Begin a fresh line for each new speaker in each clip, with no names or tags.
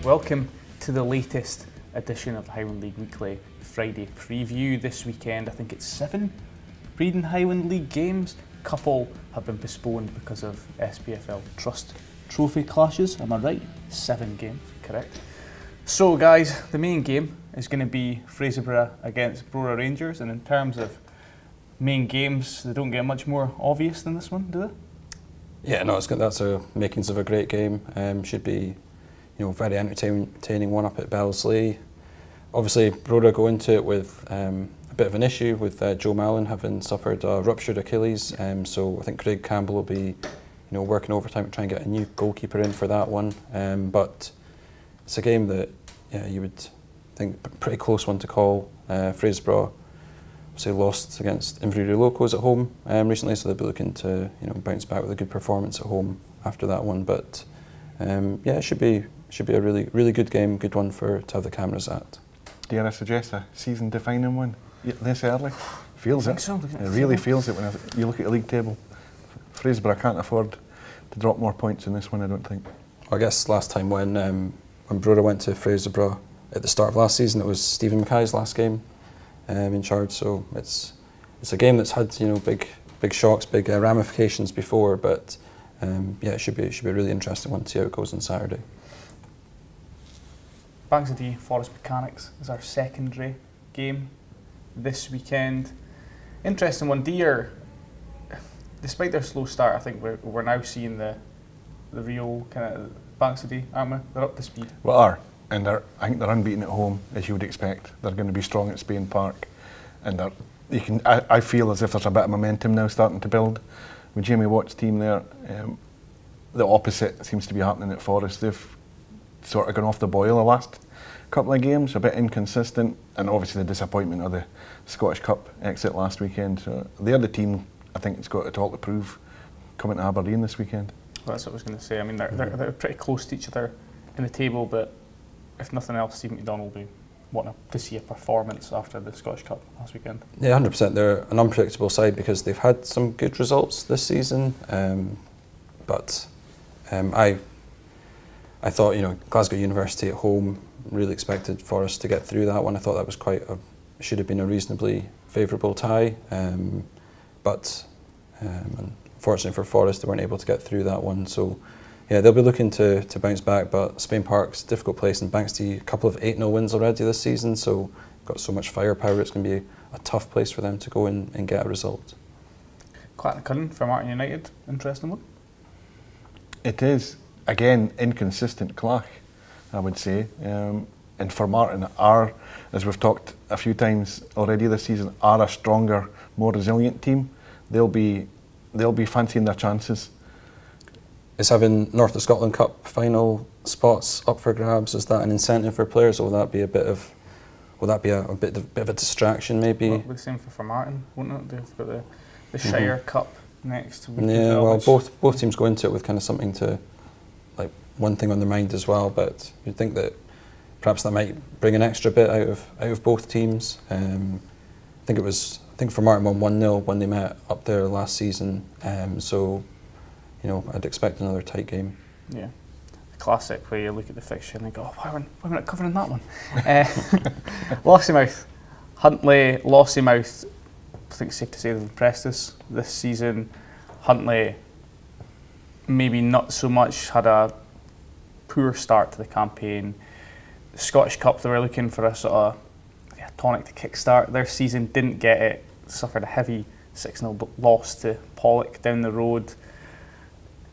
Welcome to the latest edition of the Highland League Weekly Friday preview. This weekend, I think it's 7 Breedon Highland League games. A couple have been postponed because of SPFL Trust Trophy clashes, am I right? 7 games, correct. So guys, the main game is going to be Fraserburgh against Brora Rangers, and in terms of main games, they don't get much more obvious than this one, do they?
Yeah, no, that's a makings of a great game. Should be, very entertaining one up at Belsley. Obviously, Brora go into it with a bit of an issue with Joe Mallon having suffered a ruptured Achilles. So I think Craig Campbell will be, working overtime to try and get a new goalkeeper in for that one. But it's a game that, you would think a pretty close one to call. Fraserburgh lost against Inverurie Locos at home recently, so they'll be looking to bounce back with a good performance at home after that one. But it should be a really good game, good one to have the cameras at.
Dare I suggest a season-defining one this early? Feels it.
So.
It really feels it when you look at the league table. Fraserburgh can't afford to drop more points in this one, I don't think.
I guess last time when Brora went to Fraserburgh at the start of last season, it was Stephen Mackay's last game in charge. So it's a game that's had big shocks, big ramifications before, but it should be a really interesting one to see how it goes on Saturday.
Bankside Forest Mechanics is our secondary game this weekend. Interesting one. Deer, despite their slow start, I think we're now seeing the real kind of Bankside, aren't we? They're up to speed.
Well, are. And I think they're unbeaten at home, as you would expect. They're going to be strong at Spain Park, and I feel as if there's a bit of momentum now starting to build with Jamie Watt's team there. The opposite seems to be happening at Forest. They've sort of gone off the boil the last couple of games, a bit inconsistent, and obviously the disappointment of the Scottish Cup exit last weekend. So they're the team I think it's got it all to prove coming to Aberdeen this weekend.
Well, that's what I was going to say. I mean, they're pretty close to each other in the table, but if nothing else, Steve McDonald will be wanting to see a performance after the Scottish Cup last weekend. Yeah,
100%. They're an unpredictable side because they've had some good results this season, but I thought Glasgow University at home, really expected Forest to get through that one. I thought that was should have been a reasonably favourable tie, but unfortunately for Forest, they weren't able to get through that one. So yeah, they'll be looking to bounce back, but Spain Park's a difficult place, and Bankside, a couple of 8-0 wins already this season, so got so much firepower, it's going to be a tough place for them to go and get a result.
Clattencullen for Martin United, interesting one.
It is, again, inconsistent clash, I would say. And for Martin, as we've talked a few times already this season, are a stronger, more resilient team. They'll be fancying their chances.
Is having North of Scotland Cup final spots up for grabs? Is that an incentive for players, or will that be a bit of a distraction maybe?
Well, the same for Martin, won't it? They've got the Shire Cup next week.
Yeah, well, both teams go into it with kind of something to, like, one thing on their mind as well. But you'd think that perhaps that might bring an extra bit out of both teams. I think for Martin won 1-0 when they met up there last season. So I'd expect another tight game. Yeah.
The classic where you look at the fixture and you go, oh, why are we not covering that one? Lossiemouth. Huntly, Lossiemouth, I think it's safe to say they've impressed us this season. Huntly, maybe not so much, had a poor start to the campaign. The Scottish Cup, they were looking for a sort of tonic to kickstart their season, didn't get it, suffered a heavy 6-0 loss to Pollock down the road.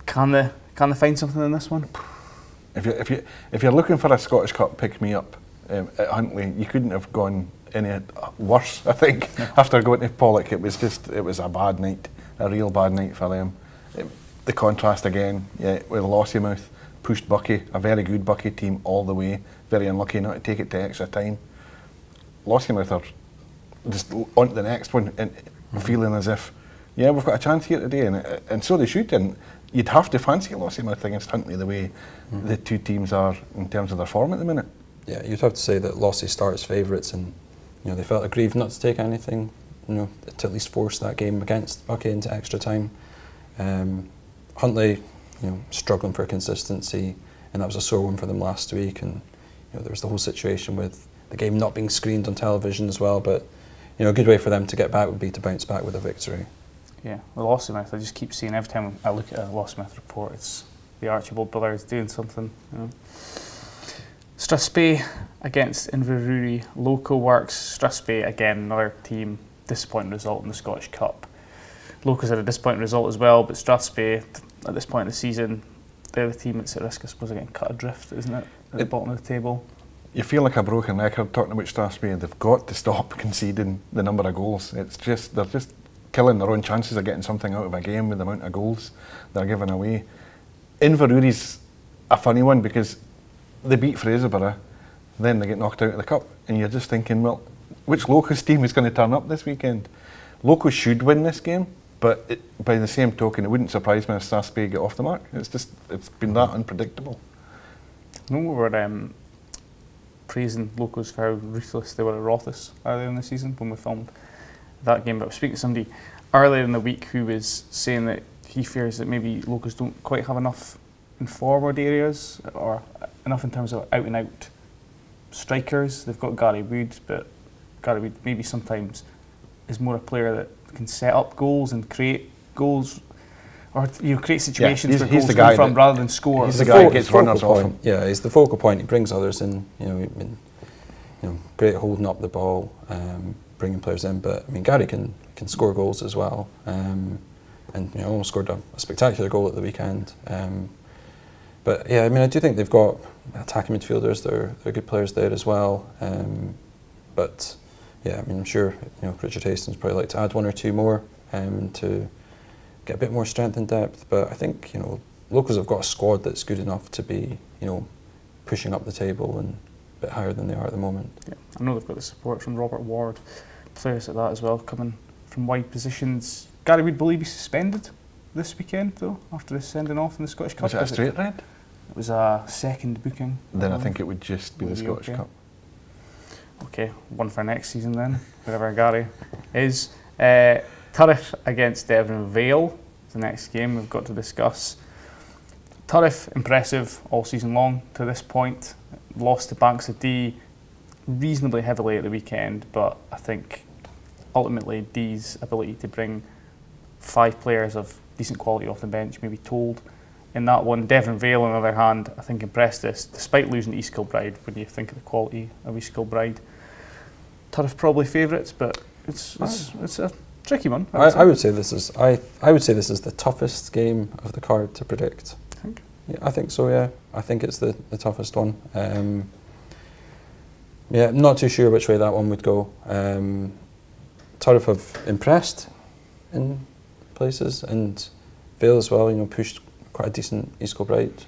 Can they find something in this one?
If you're looking for a Scottish Cup pick-me-up at Huntly, you couldn't have gone any worse, I think. After going to Pollock, it was a bad night, a real bad night for them. The contrast again, with Lossiemouth, pushed Buckie, a very good Buckie team all the way, very unlucky not to take it to extra time. Lossiemouth are just on to the next one and feeling as if, we've got a chance here today, and so they should. And you'd have to fancy Lossiemouth against Huntly the way the two teams are in terms of their form at the minute.
Yeah, you'd have to say that Lossie start as favourites, and they felt aggrieved not to take anything, to at least force that game against Buckie into extra time. Huntly, struggling for consistency. and that was a sore one for them last week. And there was the whole situation with the game not being screened on television as well. But a good way for them to get back would be to bounce back with a victory.
Yeah, well, Lossmouth, I just keep seeing every time I look at a Lossmouth report, it's the Archibald brothers doing something. Strathspey against Inverurie Local Works. Strathspey, again, another team, disappointing result in the Scottish Cup. Locals had a disappointing result as well, but Strathspey, at this point in the season, they're the team that's at risk, I suppose, of getting cut adrift, isn't it, at the bottom of the table?
You feel like a broken record talking about Strathspey, and they've got to stop conceding the number of goals. It's just, they're just killing their own chances of getting something out of a game with the amount of goals they're giving away. Inverurie's a funny one because they beat Fraserburgh, then they get knocked out of the cup, and you're just thinking, well, which Locals team is going to turn up this weekend? Locals should win this game, but by the same token, it wouldn't surprise me if Strathspey get off the mark. It's been that unpredictable.
No, we were praising Locals for how ruthless they were at Rothes earlier in the season when we filmed that game, but I was speaking to somebody earlier in the week who was saying that he fears that maybe Locals don't quite have enough in forward areas, or enough in terms of out-and-out strikers. They've got Gary Wood, but Gary Wood maybe sometimes is more a player that can set up goals and create goals, or create situations for goals to come from rather than score.
He's the guy who gets runners off him.
Yeah, he's the focal point. He brings others in. Great holding up the ball, bringing players in. But I mean, Gary can score goals as well, and almost scored a spectacular goal at the weekend. But yeah, I mean, I do think they've got attacking midfielders. They're good players there as well. But yeah, I mean, I'm sure Richard Hastings probably like to add one or two more to get a bit more strength and depth. But I think Locals have got a squad that's good enough to be pushing up the table and a bit higher than they are at the moment. Yeah,
I know they've got the support from Robert Ward, players like that as well, coming from wide positions. Gary Wood, will he be suspended this weekend though, after his sending off in the Scottish Cup?
Was it a straight red?
It was a second booking.
Then I think it would just be the Scottish Cup.
Okay, one for next season then, wherever Gary is. Turriff against Devon Vale is the next game we've got to discuss. Turriff, impressive all season long to this point. Lost to Banks of Dee reasonably heavily at the weekend, but I think ultimately Dee's ability to bring 5 players of decent quality off the bench may be told in that one. Devon Vale, on the other hand, I think impressed us, despite losing to East Kilbride, when you think of the quality of East Kilbride. Turriff probably favourites, but it's a tricky one.
I would say this is the toughest game of the card to predict.
I think.
Yeah, I think so. Yeah, I think it's the toughest one. Yeah, not too sure which way that one would go. Turriff have impressed in places, and Vale as well. Pushed quite a decent East Kilbride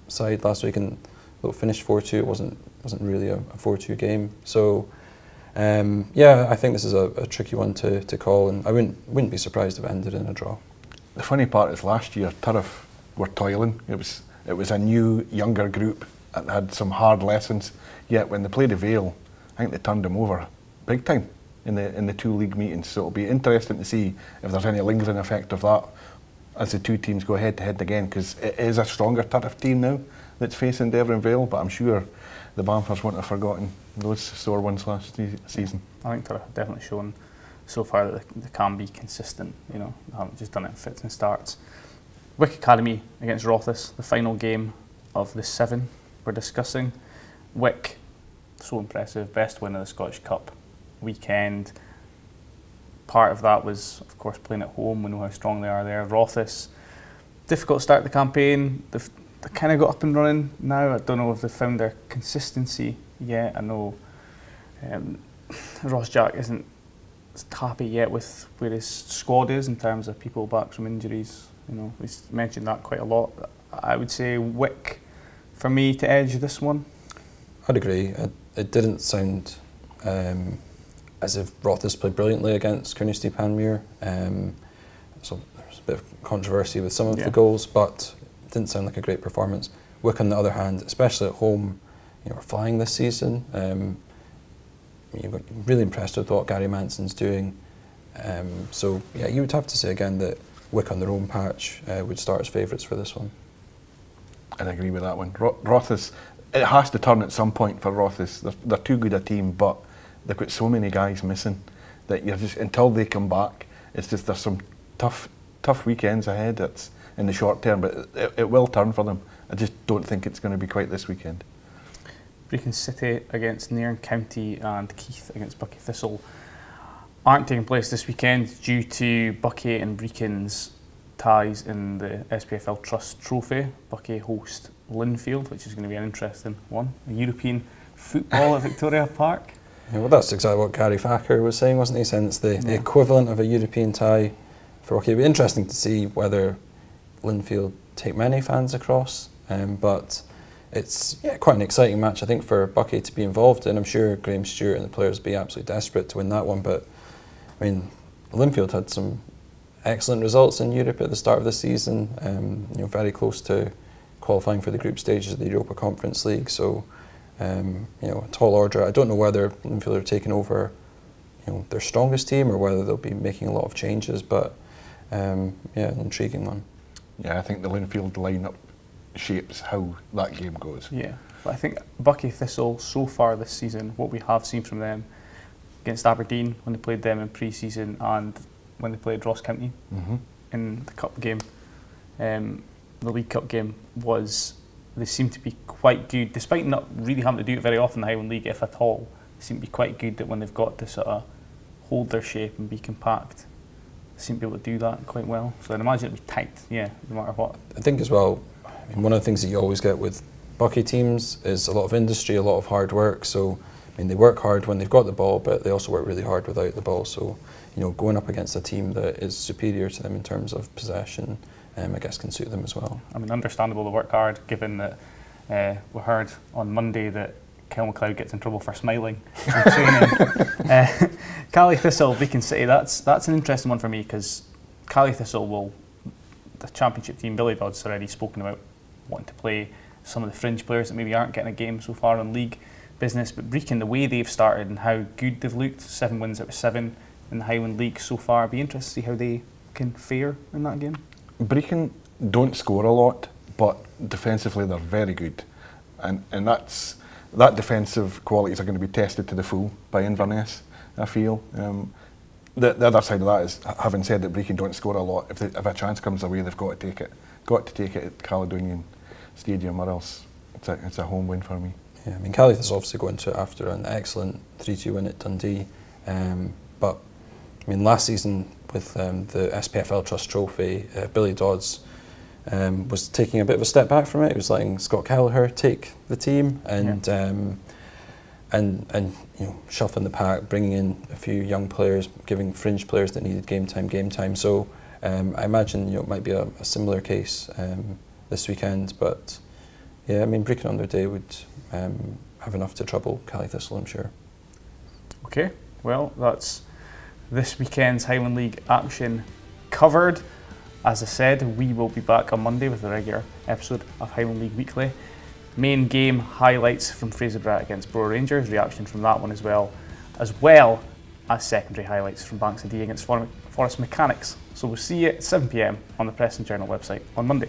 side last week, and though it finished 4-2, it wasn't really a 4-2 game. So yeah, I think this is a tricky one to call, and I wouldn't be surprised if it ended in a draw.
The funny part is last year Turriff were toiling. It was a new, younger group that had some hard lessons. Yet when they played Vale, I think they turned them over big time in the 2 league meetings. So it'll be interesting to see if there's any lingering effect of that as the 2 teams go head to head again, because it is a stronger Turriff team now that's facing Devon Vale. But I'm sure the Bamfors won't have forgotten those sore ones last season.
I think Turriff have definitely shown so far that they can be consistent. They haven't just done it in fits and starts. Wick Academy against Rothes, the final game of the 7 we're discussing. Wick, so impressive, best win of the Scottish Cup weekend. Part of that was, of course, playing at home. We know how strong they are there. Rothes, difficult start to the campaign. They've kind of got up and running now. I don't know if they've found their consistency yet. I know Ross Jack isn't happy yet with where his squad is in terms of people back from injuries. He's mentioned that quite a lot. I would say Wick, for me, to edge this one.
I'd agree. It didn't sound as if Rothes played brilliantly against Carnoustie Panmure. So there's a bit of controversy with some of the goals, but it didn't sound like a great performance. Wick, on the other hand, especially at home, are flying this season. Really impressed with what Gary Manson's doing. So yeah, you would have to say again that Wick on their own patch would start as favourites for this one.
I'd agree with that one. Rothes, it has to turn at some point for Rothes. They're too good a team, but they've got so many guys missing that you're just, until they come back, it's just there's some tough weekends ahead. It's in the short term, but it will turn for them. I just don't think it's going to be quite this weekend.
Brechin City against Nairn County and Keith against Buckie Thistle aren't taking place this weekend due to Buckie and Brechin's ties in the SPFL Trust Trophy. Buckie host Linfield, which is going to be an interesting one. European football at Victoria Park.
Yeah, well, that's exactly what Gary Thacker was saying, wasn't he? Saying it's the equivalent of a European tie for Buckie. It'd be interesting to see whether Linfield take many fans across, but it's quite an exciting match, I think, for Buckie to be involved in. I'm sure Graham Stewart and the players will be absolutely desperate to win that one, but I mean, Linfield had some excellent results in Europe at the start of the season, very close to qualifying for the group stages of the Europa Conference League, so a tall order. I don't know whether Linfield are taking over their strongest team or whether they'll be making a lot of changes, but an intriguing one.
Yeah, I think the Linfield lineup shapes how that game goes.
Yeah, but I think Buckie Thistle so far this season, what we have seen from them against Aberdeen when they played them in pre-season and when they played Ross County in the cup game, the League Cup game, was they seem to be quite good, despite not really having to do it very often in the Highland League, if at all. They seem to be quite good that when they've got to sort of hold their shape and be compact, they seem to be able to do that quite well. So I'd imagine it'd be tight, no matter what.
I think as well, one of the things that you always get with Buckie teams is a lot of industry, a lot of hard work. So they work hard when they've got the ball, but they also work really hard without the ball. So going up against a team that is superior to them in terms of possession, I guess can suit them as well. I mean,
understandable to work hard, given that we heard on Monday that Kel McLeod gets in trouble for smiling in training. Cally Thistle, Brechin City, that's an interesting one for me, because Cally Thistle the championship team, Billy Dodd's already spoken about wanting to play some of the fringe players that maybe aren't getting a game so far in league business, but Brechin, the way they've started and how good they've looked, 7 wins out of 7 in the Highland League so far, be interested to see how they can fare in that game.
Brechin don't score a lot, but defensively they're very good, and that defensive qualities are going to be tested to the full by Inverness, I feel. The other side of that is, having said that Brechin don't score a lot, if a chance comes their way, they've got to take it. Got to take it at Caledonian Stadium, or else it's a home win for me.
Yeah, I mean, Cally is obviously going to it after an excellent 3-2 win at Dundee, but I mean, last season with the SPFL Trust Trophy, Billy Dodds was taking a bit of a step back from it. He was letting Scott Kelleher take the team and shuffling the pack, bringing in a few young players, giving fringe players that needed game time. So I imagine it might be a similar case this weekend. But yeah, I mean, Brechin on their day would have enough to trouble Cally Thistle, I'm sure.
Okay, well, that's this weekend's Highland League action covered. As I said, we will be back on Monday with a regular episode of Highland League Weekly. Main game highlights from Fraserburgh against Borough Rangers, reaction from that one as well as secondary highlights from Banks of D against Forest Mechanics. So we'll see you at 7 PM on the Press and Journal website on Monday.